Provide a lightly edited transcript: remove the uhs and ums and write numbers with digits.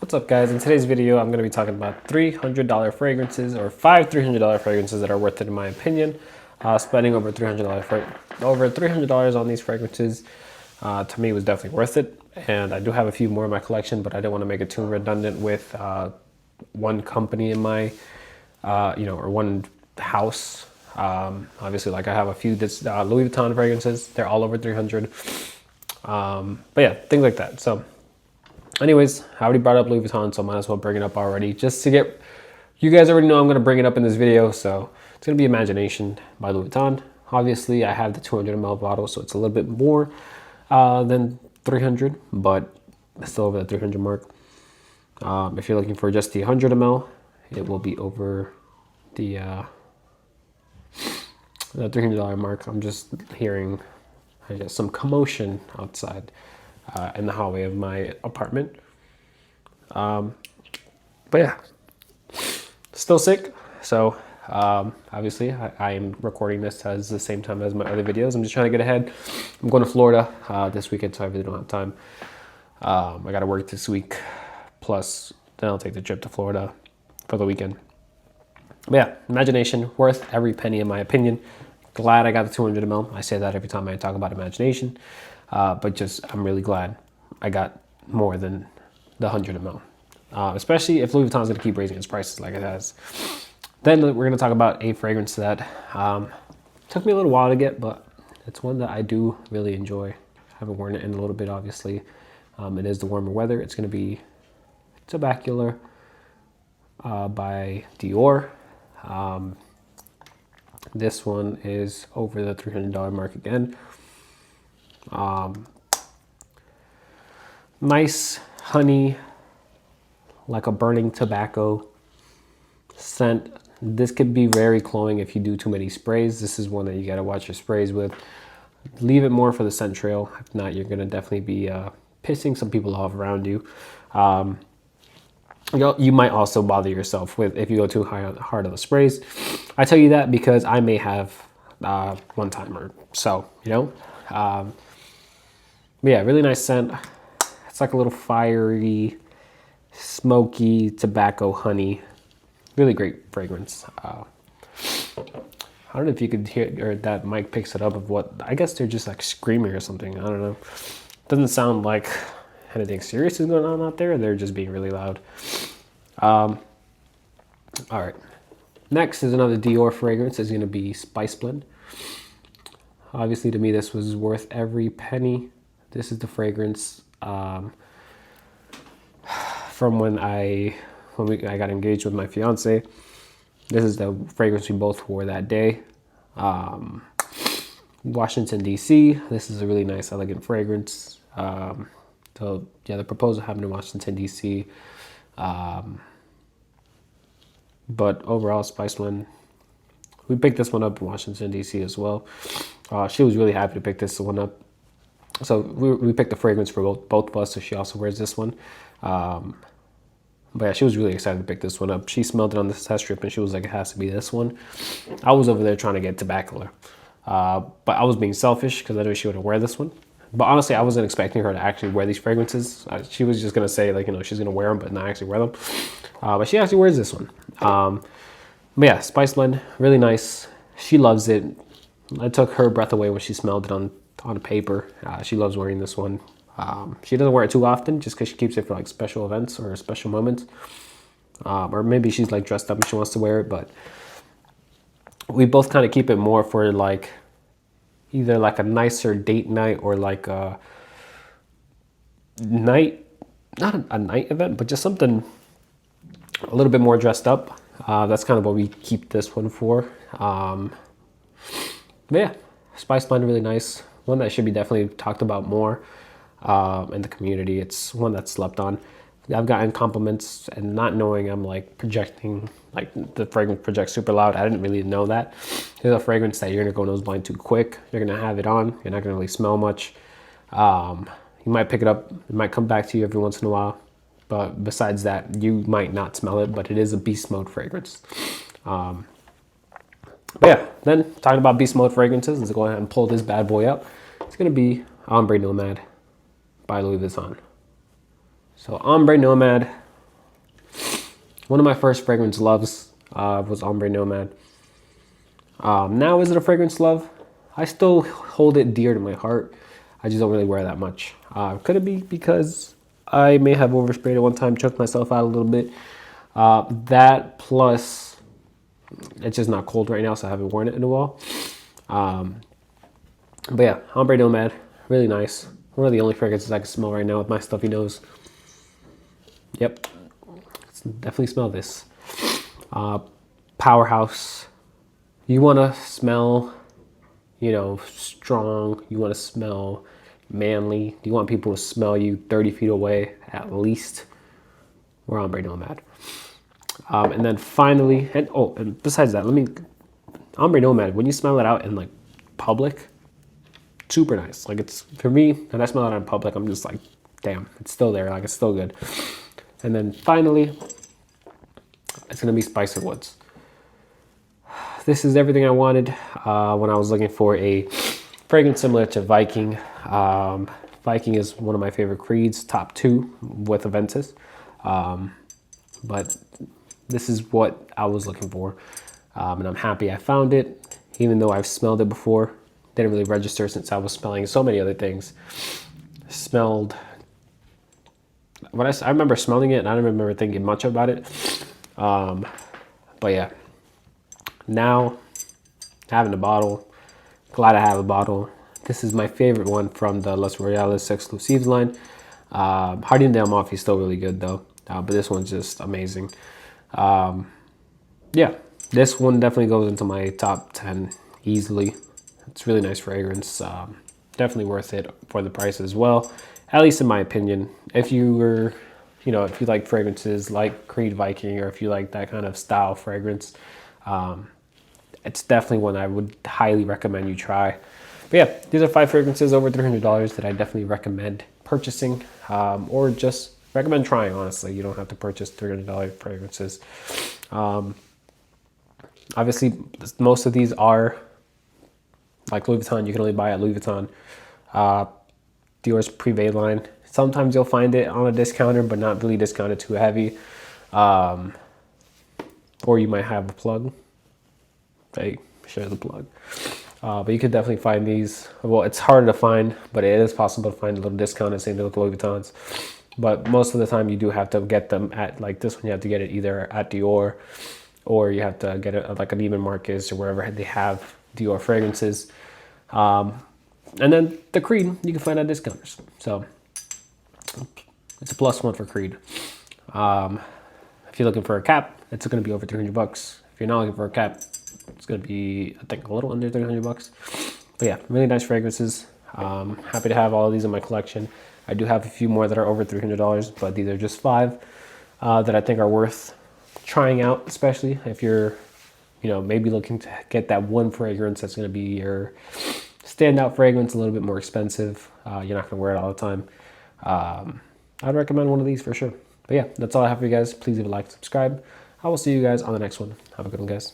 What's up, guys? In today's video, I'm going to be talking about $300 fragrances, or five $300 fragrances that are worth it in my opinion. Spending over $300 on these fragrances to me was definitely worth it. And I do have a few more in my collection, but I didn't want to make it too redundant with one company in my, or one house. Obviously, like I have a few Louis Vuitton fragrances. They're all over 300. But yeah, things like that. So anyways, I already brought up Louis Vuitton, so I might as well bring it up already. Just to get, you guys already know I'm going to bring it up in this video. So it's going to be Imagination by Louis Vuitton. Obviously, I have the 200 ml bottle, so it's a little bit more than 300, but it's still over the 300 mark. If you're looking for just the 100 ml, it will be over the $300 mark. I'm just hearing, I guess, some commotion outside in the hallway of my apartment. But yeah, still sick. So obviously I am recording this at the same time as my other videos. I'm just trying to get ahead. I'm going to Florida this weekend, so I really don't have time. I got to work this week, plus then I'll take the trip to Florida for the weekend. But yeah, Imagination, worth every penny in my opinion. Glad I got the 200 ml. I say that every time I talk about Imagination. But just, I'm really glad I got more than the 100 ml. Especially if Louis Vuitton's going to keep raising its prices like it has. Then we're going to talk about a fragrance that took me a little while to get, but it's one that I do really enjoy. I haven't worn it in a little bit, obviously. It is the warmer weather. It's going to be Tobacular by Dior. This one is over the $300 mark again. Nice honey, like a burning tobacco scent. This could be very cloying if you do too many sprays. This is one that you got to watch your sprays with. Leave it more for the scent trail. If not, you're going to definitely be pissing some people off around you. You might also bother yourself with if you go too hard on the sprays. I tell you that because I may have one time or so, but yeah, really nice scent. It's like a little fiery, smoky tobacco honey. Really great fragrance. I don't know if you could hear, or that mic picks it up of what, I guess they're just like screaming or something. I don't know. Doesn't sound like anything serious is going on out there. They're just being really loud. All right. Next is another Dior fragrance. It's going to be Spice Blend. Obviously, to me, this was worth every penny. This is the fragrance from when I got engaged with my fiance. This is the fragrance we both wore that day. Washington, D.C. This is a really nice, elegant fragrance. So yeah, the proposal happened in Washington, D.C. But overall, Spice Blend, we picked this one up in Washington, D.C. as well. She was really happy to pick this one up. So we picked the fragrance for both of us, so she also wears this one. But yeah, she was really excited to pick this one up. She smelled it on the test strip and she was like, it has to be this one. I was over there trying to get Tobacular. But I was being selfish because I knew she wouldn't wear this one. But honestly, I wasn't expecting her to actually wear these fragrances. She was just going to say, like, she's going to wear them, but not actually wear them. But she actually wears this one. But yeah, Spice Blend, really nice. She loves it. I took her breath away when she smelled it on paper. She loves wearing this one. She doesn't wear it too often just because she keeps it for like special events or special moments. Or maybe she's like dressed up and she wants to wear it, but we both kind of keep it more for like either like a nicer date night or like a night, not a night event, but just something a little bit more dressed up. That's kind of what we keep this one for. But yeah, Spice Blend, really nice. One that should be definitely talked about more in the community. It's one that's slept on. I've gotten compliments, and not knowing I'm like projecting, like the fragrance projects super loud. I didn't really know that. It's a fragrance that you're gonna go nose blind too quick. You're gonna have it on. You're not gonna really smell much. You might pick it up. It might come back to you every once in a while. But besides that, you might not smell it, but it is a beast mode fragrance. But yeah, then talking about beast mode fragrances, let's go ahead and pull this bad boy up. It's gonna be Ombre Nomad by Louis Vuitton. So Ombre Nomad, One of my first fragrance loves was Ombre Nomad. Now, is it a fragrance love? I still hold it dear to my heart. I just don't really wear that much. Could it be because I may have oversprayed at one time, choked myself out a little bit? That plus, it's just not cold right now, so I haven't worn it in a while. But yeah, Ombre Nomad, really nice. One of the only fragrances I can smell right now with my stuffy nose. Yep, definitely smell this. Powerhouse. You want to smell, you know, strong. You want to smell manly. You want people to smell you 30 feet away at least. We're Ombre Nomad. And then finally, and besides that, Ombre Nomad, when you smell it out in like public, super nice. Like, it's, for me, when I smell it out in public, I'm just like, damn, it's still there. Like, it's still good. And then finally, it's going to be Spice of Woods. This is everything I wanted when I was looking for a fragrance similar to Viking. Viking is one of my favorite creeds, top 2 with Aventus. But this is what I was looking for. And I'm happy I found it, even though I've smelled it before. Didn't really register since I was smelling so many other things. I remember smelling it and I don't remember thinking much about it. But yeah, now having a bottle, glad I have a bottle. This is my favorite one from the Les Royales Exclusives line. Hardin de Amalfi is still really good though, but this one's just amazing. Yeah, this one definitely goes into my top 10 easily. It's really nice fragrance. Definitely worth it for the price as well, at least in my opinion. If you were, if you like fragrances like Creed Viking, or if you like that kind of style fragrance, it's definitely one I would highly recommend you try. But yeah, these are 5 fragrances over $300 that I definitely recommend purchasing, or just recommend trying, honestly. You don't have to purchase $300 fragrances. Obviously, most of these are like Louis Vuitton. You can only buy at Louis Vuitton. Dior's Privé line. Sometimes you'll find it on a discounter, but not really discounted too heavy. Or you might have a plug. Hey, share the plug. But you could definitely find these. Well, it's harder to find, but it is possible to find a little discounted, same thing with Louis Vuittons. But most of the time you do have to get them at, like this one, you have to get it either at Dior, or you have to get it at like an Neiman Marcus or wherever they have Dior fragrances. And then the Creed, you can find at discounters. So it's a +1 for Creed. If you're looking for a cap, it's going to be over $300. If you're not looking for a cap, it's going to be, I think, a little under $300. But yeah, really nice fragrances. Happy to have all of these in my collection. I do have a few more that are over $300, but these are just 5 that I think are worth trying out, especially if you're, maybe looking to get that one fragrance that's going to be your standout fragrance, a little bit more expensive. You're not going to wear it all the time. I'd recommend one of these for sure. But yeah, that's all I have for you guys. Please leave a like, subscribe. I will see you guys on the next one. Have a good one, guys.